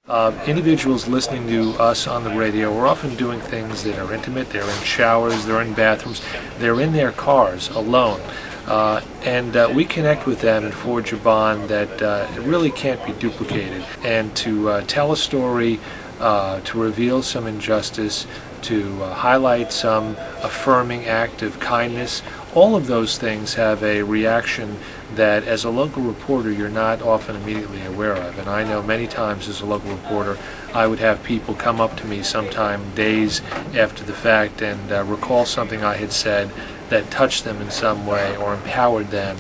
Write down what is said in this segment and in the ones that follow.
Individuals listening to us on the radio are often doing things that are intimate. They're in showers, they're in bathrooms, they're in their cars alone. And we connect with them and forge a bond that really can't be duplicated. And to tell a story, to reveal some injustice, to highlight some affirming act of kindness, all of those things have a reaction that as a local reporter you're not often immediately aware of. And I know many times as a local reporter I would have people come up to me sometime days after the fact and recall something I had said that touched them in some way or empowered them.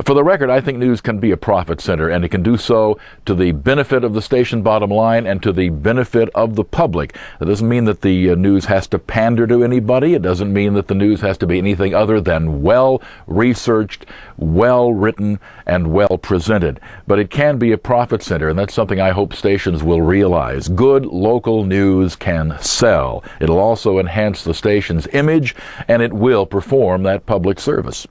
For the record, I think news can be a profit center, and it can do so to the benefit of the station bottom line and to the benefit of the public. That doesn't mean that the news has to pander to anybody. It doesn't mean that the news has to be anything other than well-researched, well-written, and well-presented. But it can be a profit center, and that's something I hope stations will realize. Good local news can sell. It'll also enhance the station's image, and it will perform that public service.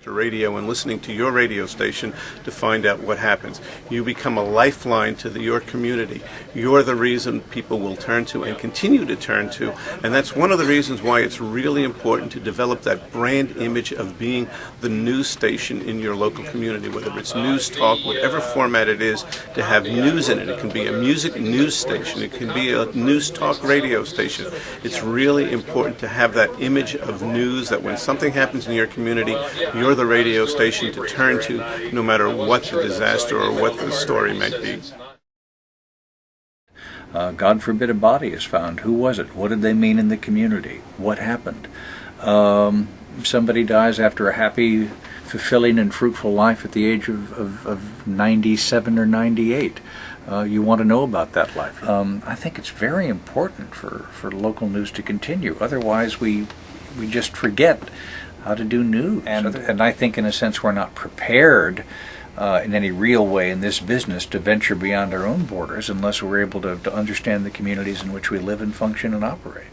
To radio and listening to your radio station to find out what happens. You become a lifeline to your community. You're the reason people will turn to and continue to turn to, and that's one of the reasons why it's really important to develop that brand image of being the news station in your local community, whether it's news talk, whatever format it is, to have news in it. It can be a music news station, it can be a news talk radio station. It's really important to have that image of news, that when something happens in your community, you're the radio station to turn to, no matter what the disaster or what the story might be. God forbid a body is found. Who was it? What did they mean in the community? What happened? Somebody dies after a happy, fulfilling, and fruitful life at the age of 97 or 98. You want to know about that life. I think it's very important for local news to continue. Otherwise, we just forget how to do news. And I think, in a sense, we're not prepared in any real way in this business to venture beyond our own borders unless we're able to understand the communities in which we live and function and operate.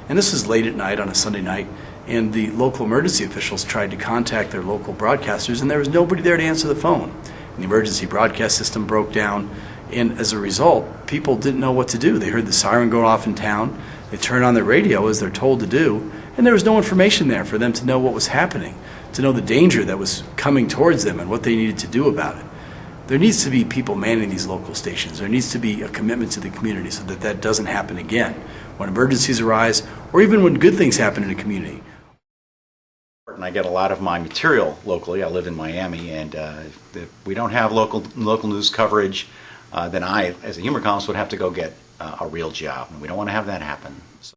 And this is late at night on a Sunday night, and the local emergency officials tried to contact their local broadcasters, and there was nobody there to answer the phone. And the emergency broadcast system broke down, and as a result, people didn't know what to do. They heard the siren go off in town. They turned on the radio as they're told to do, and there was no information there for them to know what was happening, to know the danger that was coming towards them and what they needed to do about it. There needs to be people manning these local stations. There needs to be a commitment to the community so that that doesn't happen again when emergencies arise or even when good things happen in a community. And I get a lot of my material locally. I live in Miami, and if we don't have local news coverage, then I, as a humor columnist, would have to go get a real job, and we don't want to have that happen. So.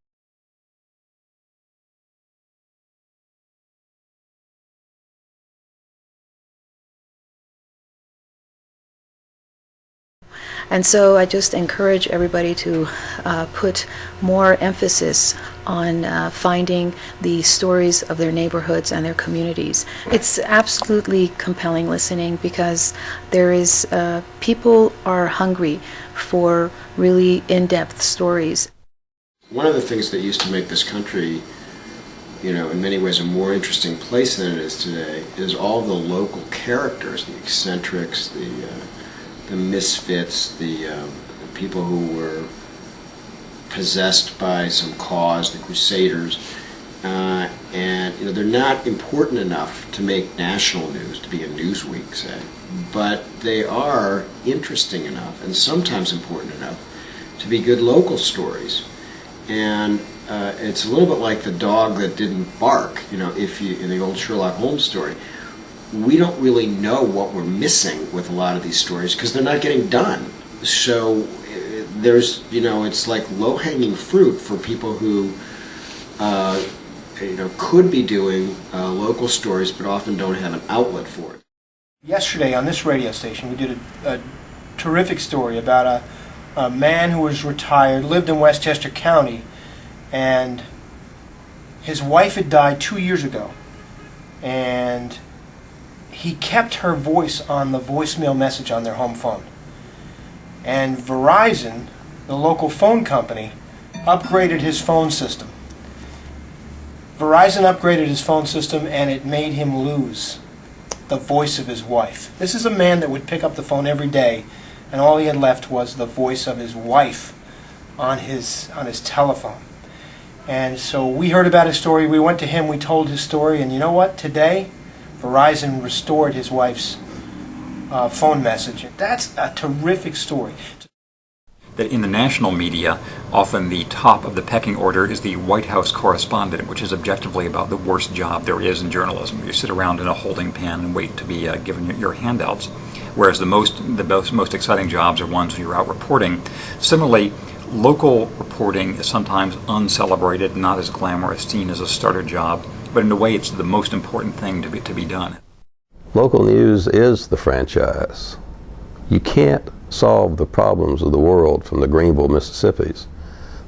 And so I just encourage everybody to put more emphasis on finding the stories of their neighborhoods and their communities. It's absolutely compelling listening because there is people are hungry for really in-depth stories. One of the things that used to make this country, in many ways a more interesting place than it is today, is all the local characters, the eccentrics, the misfits, the people who were possessed by some cause, the crusaders, and they're not important enough to make national news, to be in Newsweek, say, but they are interesting enough and sometimes important enough to be good local stories. And it's a little bit like the dog that didn't bark, in the old Sherlock Holmes story. We don't really know what we're missing with a lot of these stories because they're not getting done. So there's, it's like low-hanging fruit for people who, could be doing local stories but often don't have an outlet for it. Yesterday on this radio station we did a terrific story about a man who was retired, lived in Westchester County, and his wife had died 2 years ago. And he kept her voice on the voicemail message on their home phone. And Verizon, the local phone company, upgraded his phone system. Verizon upgraded his phone system and it made him lose the voice of his wife. This is a man that would pick up the phone every day, and all he had left was the voice of his wife on his telephone. And so we heard about his story. We went to him. We told his story. And you know what? Today, Verizon restored his wife's phone message. That's a terrific story. That in the national media, often the top of the pecking order is the White House correspondent, which is objectively about the worst job there is in journalism. You sit around in a holding pen and wait to be given your handouts, whereas the most exciting jobs are ones when you're out reporting. Similarly, local reporting is sometimes uncelebrated, not as glamorous, seen as a starter job, but in a way it's the most important thing to be done. Local news is the franchise. You can't solve the problems of the world from the Greenville Mississippis,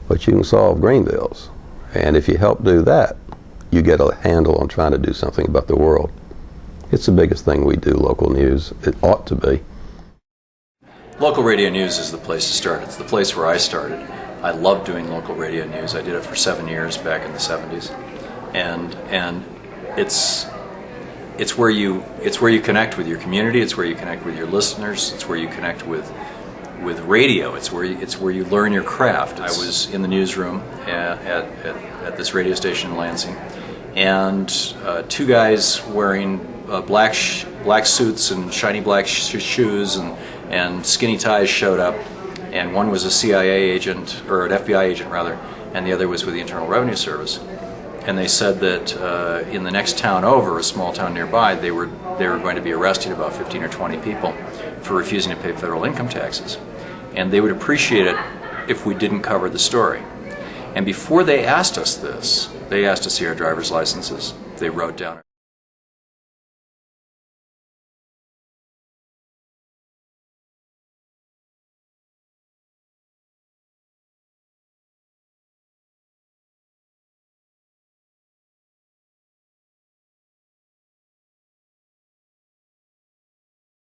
but you can solve Greenville's. And if you help do that, you get a handle on trying to do something about the world. It's the biggest thing we do, local news. It ought to be. Local radio news is the place to start. It's the place where I started. I love doing local radio news. I did it for 7 years back in the 70s. And it's where you connect with your community. It's where you connect with your listeners. It's where you connect with radio. It's where you learn your craft. I was in the newsroom at this radio station in Lansing, and two guys wearing black suits and shiny black shoes and skinny ties showed up, and one was a CIA agent, or an FBI agent rather, and the other was with the Internal Revenue Service. And they said that in the next town over, a small town nearby, they were going to be arresting about 15 or 20 people for refusing to pay federal income taxes. And they would appreciate it if we didn't cover the story. And before they asked us this, they asked to see our driver's licenses. They wrote down